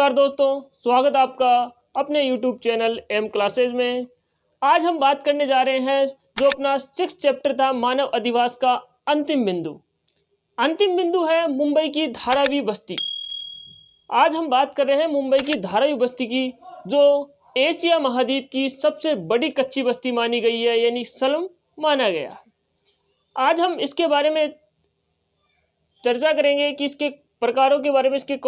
नमस्कार दोस्तों, स्वागत है आपका अपने YouTube चैनल एम क्लासेज में। आज हम बात करने जा रहे हैं जो अपना 6 चैप्टर था मानव अधिवास का अंतिम बिंदु। अंतिम बिंदु है मुंबई की धारावी बस्ती। आज हम बात कर रहे हैं मुंबई की धारावी बस्ती की, जो एशिया महाद्वीप की सबसे बड़ी कच्ची बस्ती मानी गई है, यानी स्लम माना गया। आज हम इसके बारे में चर्चा करेंगे कि इसके प्रकारों के बारे में, इसके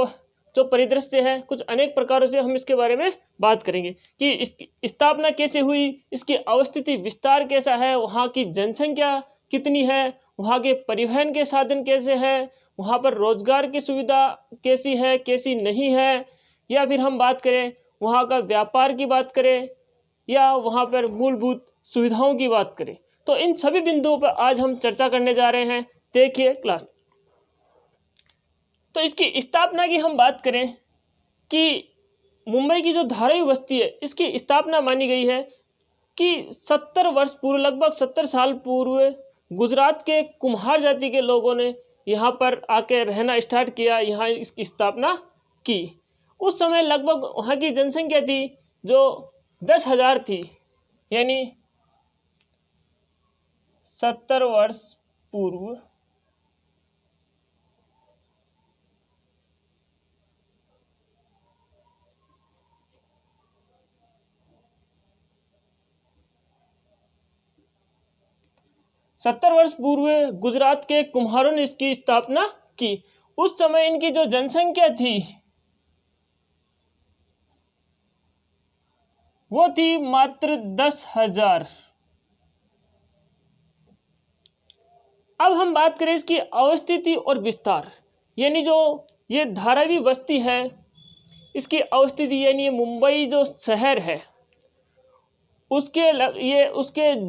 जो परिदृश्य है, कुछ अनेक प्रकारों से हम इसके बारे में बात करेंगे कि इसकी स्थापना कैसे हुई, इसकी अवस्थिति विस्तार कैसा है, वहाँ की जनसंख्या कितनी है, वहाँ के परिवहन के साधन कैसे हैं, वहाँ पर रोजगार की सुविधा कैसी है कैसी नहीं है, या फिर हम बात करें वहाँ का व्यापार की बात करें या वहाँ पर मूलभूत सुविधाओं की बात करें। तो इन सभी बिंदुओं पर आज हम चर्चा करने जा रहे हैं। देखिए क्लास। तो इसकी स्थापना की हम बात करें कि मुंबई की जो धारावी बस्ती है, इसकी स्थापना मानी गई है कि 70 वर्ष पूर्व, लगभग 70 साल पूर्व गुजरात के कुम्हार जाति के लोगों ने यहाँ पर आके रहना स्टार्ट किया, यहाँ इसकी स्थापना की। उस समय लगभग वहाँ की जनसंख्या थी जो 10,000 थी, यानी 70 वर्ष पूर्व 70 वर्ष पूर्व गुजरात के कुम्हारों ने इसकी स्थापना की। उस समय इनकी जो जनसंख्या थी वो थी मात्र 10,000। अब हम बात करें इसकी अवस्थिति और विस्तार, यानी जो ये धारावी बस्ती है, इसकी अवस्थिति यानी ये मुंबई जो शहर है उसके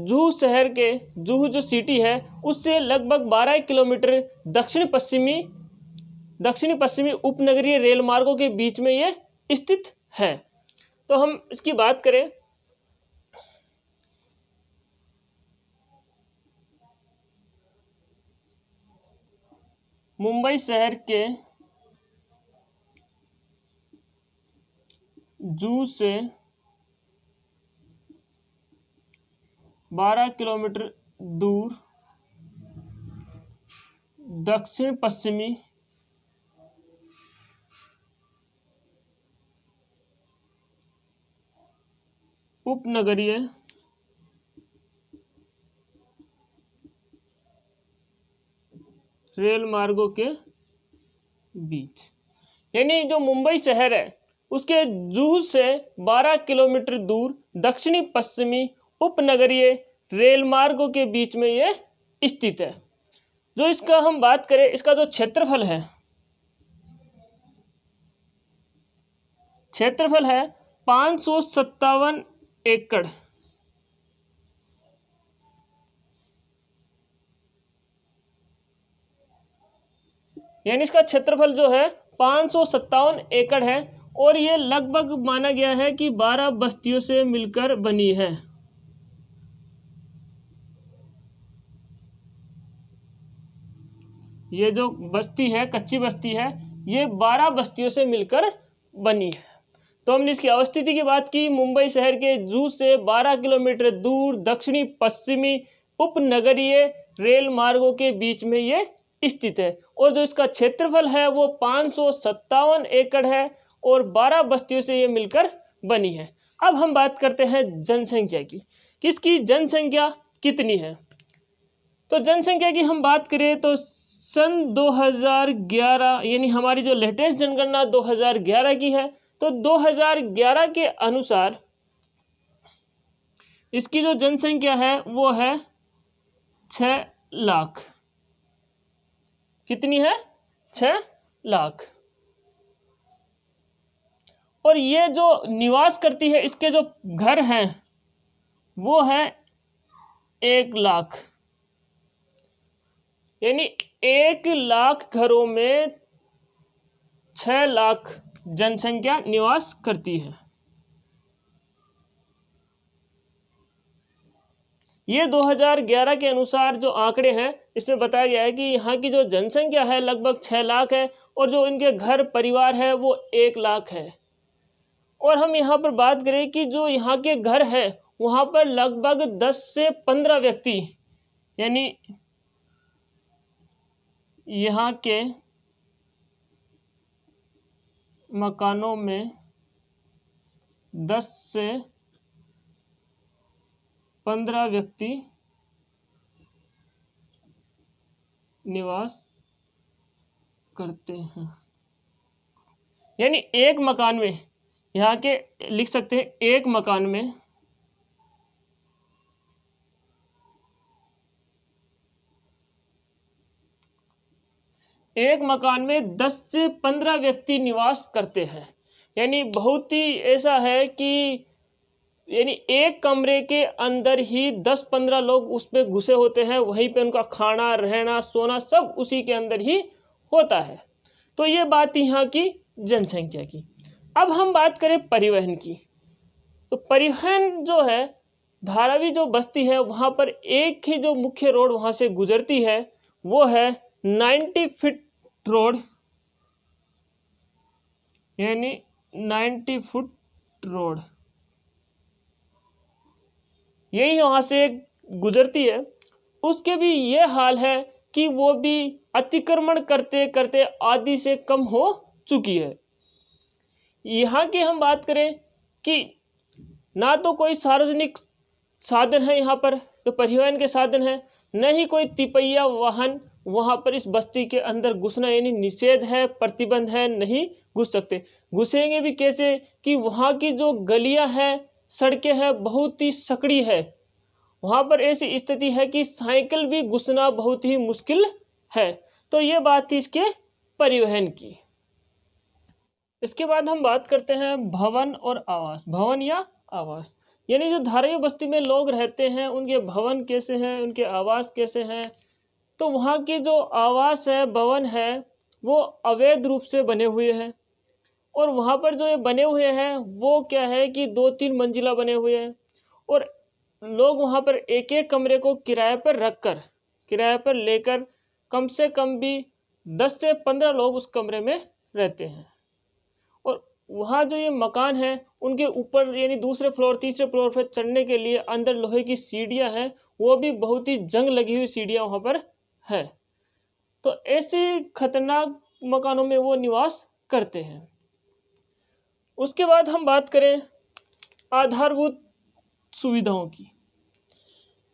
जुहू शहर के, जुहू जो सिटी है उससे लगभग 12 किलोमीटर दक्षिण पश्चिमी उपनगरीय रेल मार्गों के बीच में ये स्थित है। तो हम इसकी बात करें मुंबई शहर के जुहू से 12 किलोमीटर दूर दक्षिण पश्चिमी उपनगरीय रेल मार्गों के बीच, यानी जो मुंबई शहर है उसके जुहू से 12 किलोमीटर दूर दक्षिणी पश्चिमी उपनगरीय रेल मार्गों के बीच में ये स्थित है। जो इसका हम बात करें, इसका जो क्षेत्रफल है 557 एकड़, यानी इसका क्षेत्रफल जो है 557 एकड़ है, और ये लगभग माना गया है कि 12 बस्तियों से मिलकर बनी है। ये जो बस्ती है, कच्ची बस्ती है, ये 12 बस्तियों से मिलकर बनी है। तो हमने इसकी अवस्थिति की बात की। मुंबई शहर के जुहू से 12 किलोमीटर दूर दक्षिणी पश्चिमी उपनगरीय रेल मार्गों के बीच में ये स्थित है, और जो इसका क्षेत्रफल है वो 557 एकड़ है और 12 बस्तियों से ये मिलकर बनी है। अब हम बात करते हैं जनसंख्या की, किसकी जनसंख्या कितनी है। तो जनसंख्या की हम बात करें तो सन 2011, यानी हमारी जो लेटेस्ट जनगणना 2011 की है, तो 2011 के अनुसार इसकी जो जनसंख्या है वो है 6 लाख। कितनी है? 6 लाख। और ये जो निवास करती है, इसके जो घर हैं वो है 1 लाख, यानी 1 लाख घरों में 6 लाख जनसंख्या निवास करती है। ये 2011 के अनुसार जो आंकड़े हैं इसमें बताया गया है कि यहाँ की जो जनसंख्या है लगभग 6 लाख है और जो इनके घर परिवार है वो 1 लाख है। और हम यहाँ पर बात करें कि जो यहाँ के घर है वहाँ पर लगभग 10 से 15 व्यक्ति, यानी यहाँ के मकानों में 10 से 15 व्यक्ति निवास करते हैं। यानी एक मकान में, यहाँ के लिख सकते हैं एक मकान में एक मकान में 10 से 15 व्यक्ति निवास करते हैं। यानी बहुत ही ऐसा है कि यानी एक कमरे के अंदर ही 10-15 लोग उस पे घुसे होते हैं, वहीं पे उनका खाना रहना सोना सब उसी के अंदर ही होता है। तो ये बात यहाँ की जनसंख्या की। अब हम बात करें परिवहन की, तो परिवहन जो है धारावी जो बस्ती है वहाँ पर एक ही जो मुख्य रोड वहाँ से गुजरती है वो है 90 फीट रोड, यानी 90 फुट रोड, यही वहाँ से गुजरती है। उसके भी ये हाल है कि वो भी अतिक्रमण करते करते आधी से कम हो चुकी है। यहाँ की हम बात करें कि ना तो कोई सार्वजनिक साधन है यहाँ पर जो परिवहन के साधन है, न ही कोई तिपहिया वाहन वहाँ पर इस बस्ती के अंदर घुसना, यानी निषेध है, प्रतिबंध है, नहीं घुस सकते। घुसेंगे भी कैसे कि वहाँ की जो गलियाँ हैं सड़कें हैं बहुत ही सकड़ी है, वहाँ पर ऐसी स्थिति है कि साइकिल भी घुसना बहुत ही मुश्किल है। तो ये बात थी इसके परिवहन की। इसके बाद हम बात करते हैं भवन और आवास, भवन या आवास, यानी जो धारावी बस्ती में लोग रहते हैं उनके भवन कैसे हैं, उनके आवास कैसे हैं। तो वहाँ के जो आवास है, भवन है, वो अवैध रूप से बने हुए हैं। और वहाँ पर जो ये बने हुए हैं वो क्या है कि 2-3 मंजिला बने हुए हैं और लोग वहाँ पर एक एक कमरे को किराए पर रखकर, किराए पर लेकर कम से कम भी 10 से 15 लोग उस कमरे में रहते हैं। और वहाँ जो ये मकान है उनके ऊपर यानी दूसरे फ्लोर तीसरे फ्लोर पर चढ़ने के लिए अंदर लोहे की सीढ़ियाँ हैं, वो भी बहुत ही जंग लगी हुई सीढ़ियाँ वहाँ पर है। तो ऐसे खतरनाक मकानों में वो निवास करते हैं। उसके बाद हम बात करें आधारभूत सुविधाओं की,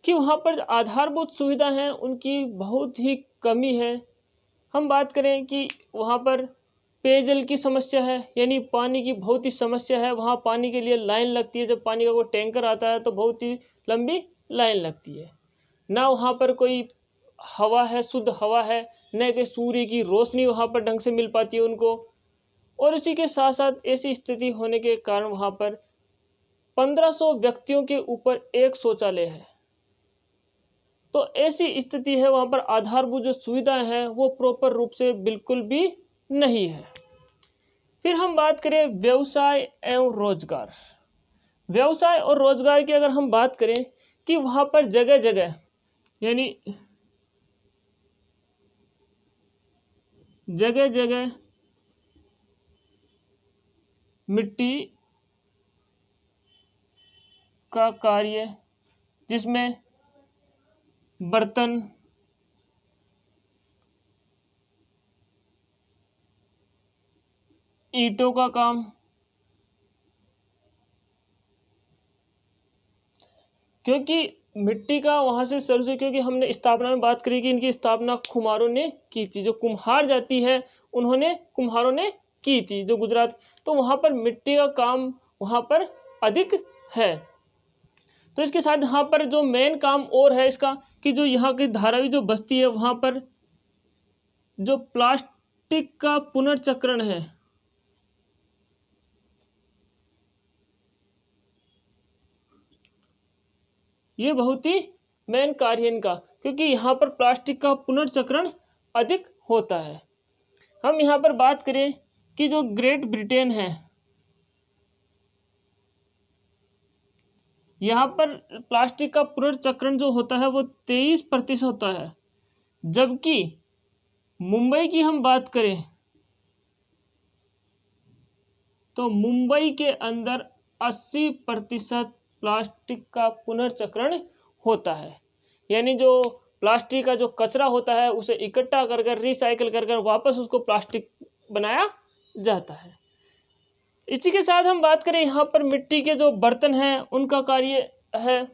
कि वहाँ पर आधारभूत सुविधा हैं उनकी बहुत ही कमी है। हम बात करें कि वहाँ पर पेयजल की समस्या है, यानी पानी की बहुत ही समस्या है। वहाँ पानी के लिए लाइन लगती है, जब पानी का कोई टैंकर आता है तो बहुत ही लंबी लाइन लगती है। ना वहाँ पर कोई हवा है, शुद्ध हवा है, न कि सूर्य की रोशनी वहाँ पर ढंग से मिल पाती है उनको। और उसी के साथ साथ ऐसी स्थिति होने के कारण वहाँ पर 1500 व्यक्तियों के ऊपर एक शौचालय है। तो ऐसी स्थिति है, वहाँ पर आधारभूत जो सुविधाएं हैं वो प्रॉपर रूप से बिल्कुल भी नहीं है। फिर हम बात करें व्यवसाय एवं रोजगार, व्यवसाय और रोजगार की अगर हम बात करें कि वहाँ पर जगह जगह यानी जगह जगह मिट्टी का कार्य, जिसमें बर्तन, ईंटों का काम, क्योंकि मिट्टी का वहाँ से शुरू से, क्योंकि हमने स्थापना में बात करी कि इनकी स्थापना कुम्हारों ने की थी, जो कुम्हार जाति है उन्होंने कुम्हारों ने की थी जो गुजरात। तो वहाँ पर मिट्टी का काम वहाँ पर अधिक है। तो इसके साथ यहाँ पर जो मेन काम और है इसका कि जो यहाँ की धारावी जो बस्ती है वहाँ पर जो प्लास्टिक का पुनर्चक्रण है, ये बहुत ही मेन कार्य है इनका, क्योंकि यहाँ पर प्लास्टिक का पुनर्चक्रण अधिक होता है। हम यहाँ पर बात करें कि जो ग्रेट ब्रिटेन है, यहाँ पर प्लास्टिक का पुनर्चक्रण जो होता है वो 23% होता है, जबकि मुंबई की हम बात करें तो मुंबई के अंदर 80% प्लास्टिक का पुनर्चक्रण होता है। यानी जो प्लास्टिक का जो कचरा होता है उसे इकट्ठा कर कर रिसाइकिल कर कर वापस उसको प्लास्टिक बनाया जाता है। इसी के साथ हम बात करें यहाँ पर मिट्टी के जो बर्तन हैं उनका कार्य है,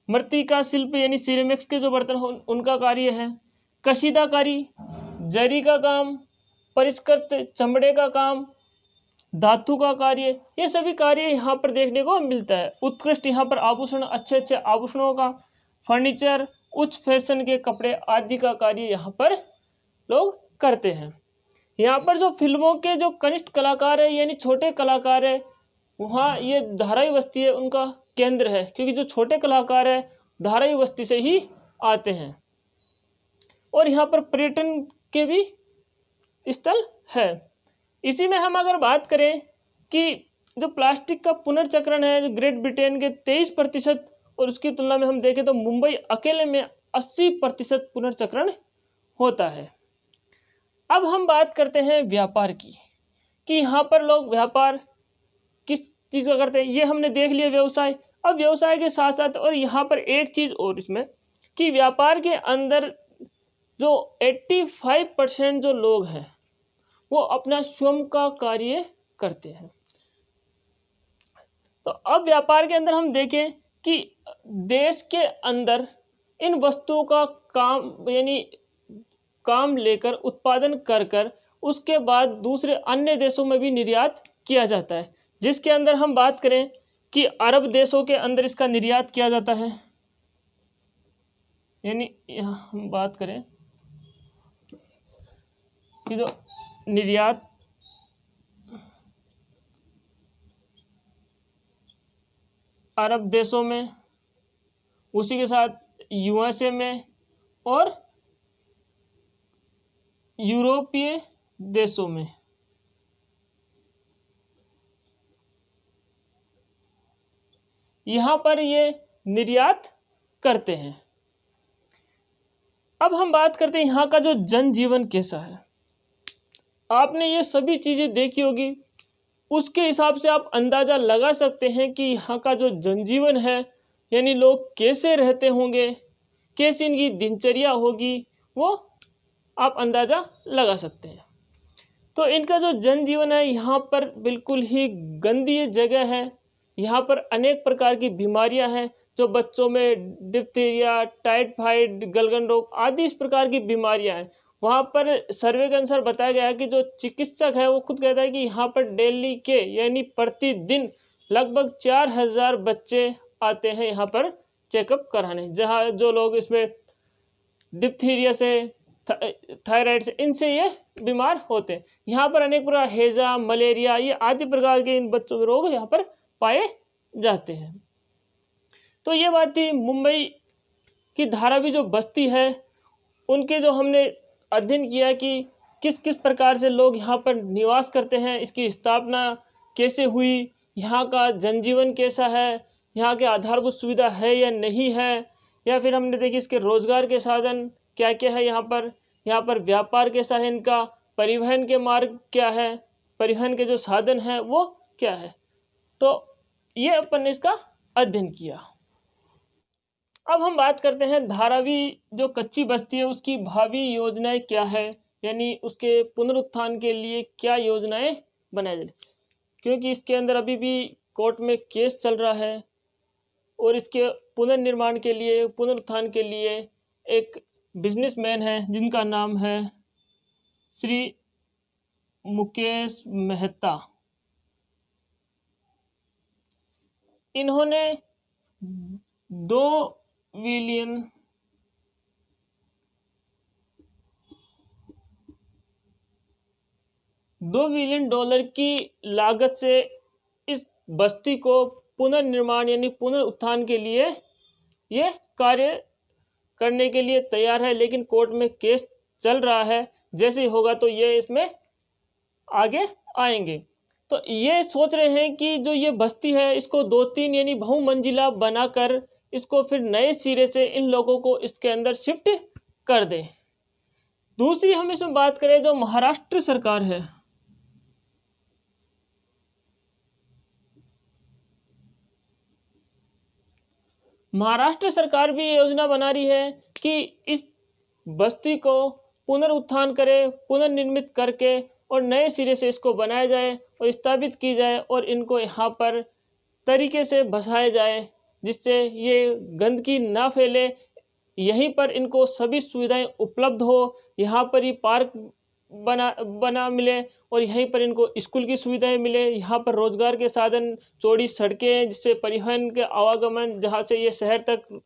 मृत्तिका शिल्प यानी सिरेमिक्स के जो बर्तन हो उनका कार्य है, कशीदाकारी, जरी का काम, परिष्कृत चमड़े का काम, धातु का कार्य, ये सभी कार्य यहाँ पर देखने को मिलता है। उत्कृष्ट यहाँ पर आभूषण, अच्छे अच्छे आभूषणों का, फर्नीचर, उच्च फैशन के कपड़े आदि का कार्य यहाँ पर लोग करते हैं। यहाँ पर जो फिल्मों के जो कनिष्ठ कलाकार है यानी छोटे कलाकार है, वहाँ ये धारावी बस्ती है उनका केंद्र है, क्योंकि जो छोटे कलाकार है धारावी बस्ती से ही आते हैं। और यहाँ पर पर्यटन के भी स्थल है। इसी में हम अगर बात करें कि जो प्लास्टिक का पुनर्चक्रण है जो ग्रेट ब्रिटेन के 23% और उसकी तुलना में हम देखें तो मुंबई अकेले में 80% पुनर्चक्रण होता है। अब हम बात करते हैं व्यापार की, कि यहाँ पर लोग व्यापार किस चीज़ का करते हैं। ये हमने देख लिया व्यवसाय। अब व्यवसाय के साथ साथ और यहाँ पर एक चीज़ और इसमें कि व्यापार के अंदर जो 85% जो लोग हैं वो अपना स्वयं का कार्य करते हैं। तो अब व्यापार के अंदर हम देखें कि देश के अंदर इन वस्तुओं का काम यानी काम लेकर उत्पादन कर कर उसके बाद दूसरे अन्य देशों में भी निर्यात किया जाता है, जिसके अंदर हम बात करें कि अरब देशों के अंदर इसका निर्यात किया जाता है। यानी यहाँ हम बात करें कि जो निर्यात अरब देशों में, उसी के साथ यूएसए में और यूरोपीय देशों में, यहाँ पर ये निर्यात करते हैं। अब हम बात करते हैं यहाँ का जो जनजीवन कैसा है। आपने ये सभी चीज़ें देखी होगी, उसके हिसाब से आप अंदाज़ा लगा सकते हैं कि यहाँ का जो जनजीवन है यानी लोग कैसे रहते होंगे, कैसी इनकी दिनचर्या होगी, वो आप अंदाज़ा लगा सकते हैं। तो इनका जो जनजीवन है यहाँ पर बिल्कुल ही गंदी जगह है। यहाँ पर अनेक प्रकार की बीमारियाँ हैं जो बच्चों में डिप्थीरिया, टाइफाइड, गलगन रोग आदि इस प्रकार की बीमारियाँ हैं। वहाँ पर सर्वे के अनुसार बताया गया है कि जो चिकित्सक है वो खुद कहता है कि यहाँ पर डेली के यानी प्रतिदिन लगभग 4000 बच्चे आते हैं यहाँ पर चेकअप कराने, जहाँ जो लोग इसमें डिप्थीरिया से, थायराइड से, इनसे ये बीमार होते हैं। यहाँ पर अनेक प्रकार हैजा, मलेरिया ये आदि प्रकार के इन बच्चों के रोग यहाँ पर पाए जाते हैं। तो ये बात थी मुंबई की धारावी जो बस्ती है उनके जो हमने अध्ययन किया कि किस किस प्रकार से लोग यहाँ पर निवास करते हैं, इसकी स्थापना कैसे हुई, यहाँ का जनजीवन कैसा है, यहाँ के आधारभूत सुविधा है या नहीं है, या फिर हमने देखी इसके रोजगार के साधन क्या क्या है, यहाँ पर व्यापार कैसा है, इनका परिवहन के मार्ग क्या है, परिवहन के जो साधन हैं वो क्या है। तो ये अपन ने इसका अध्ययन किया। अब हम बात करते हैं धारावी जो कच्ची बस्ती है उसकी भावी योजनाएं क्या है, यानी उसके पुनरुत्थान के लिए क्या योजनाएं बनाई जाए, क्योंकि इसके अंदर अभी भी कोर्ट में केस चल रहा है और इसके पुनर्निर्माण के लिए, पुनरुत्थान के लिए एक बिजनेसमैन है जिनका नाम है श्री मुकेश मेहता। इन्होंने $2 बिलियन की लागत से इस बस्ती को पुनर्निर्माण यानी पुनरुत्थान के लिए ये कार्य करने के लिए तैयार है, लेकिन कोर्ट में केस चल रहा है। जैसे ही होगा तो ये इसमें आगे आएंगे। तो ये सोच रहे हैं कि जो ये बस्ती है इसको 2-3 यानी बहुमंजिला बनाकर इसको फिर नए सिरे से इन लोगों को इसके अंदर शिफ्ट कर दें। दूसरी हम इसमें बात करें जो महाराष्ट्र सरकार है, महाराष्ट्र सरकार भी योजना बना रही है कि इस बस्ती को पुनरुत्थान करे, पुनर्निर्मित करके और नए सिरे से इसको बनाया जाए और स्थापित की जाए और इनको यहाँ पर तरीके से बसाया जाए जिससे ये गंदगी ना फैले, यहीं पर इनको सभी सुविधाएं उपलब्ध हो, यहाँ पर ही पार्क बना मिले और यहीं पर इनको स्कूल की सुविधाएं मिले, यहाँ पर रोजगार के साधन, चौड़ी सड़कें जिससे परिवहन के आवागमन, जहाँ से ये शहर तक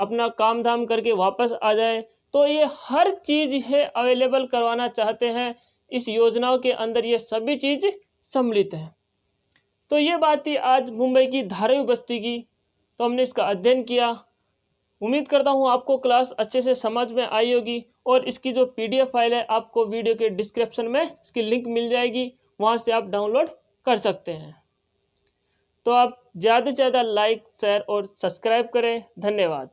अपना काम धाम करके वापस आ जाए। तो ये हर चीज़ है अवेलेबल करवाना चाहते हैं, इस योजनाओं के अंदर ये सभी चीज़ सम्मिलित है। तो ये बात थी आज मुंबई की धारावी बस्ती की, तो हमने इसका अध्ययन किया। उम्मीद करता हूँ आपको क्लास अच्छे से समझ में आई होगी और इसकी जो PDF फाइल है आपको वीडियो के डिस्क्रिप्शन में इसकी लिंक मिल जाएगी, वहाँ से आप डाउनलोड कर सकते हैं। तो आप ज़्यादा से ज़्यादा लाइक, शेयर और सब्सक्राइब करें। धन्यवाद।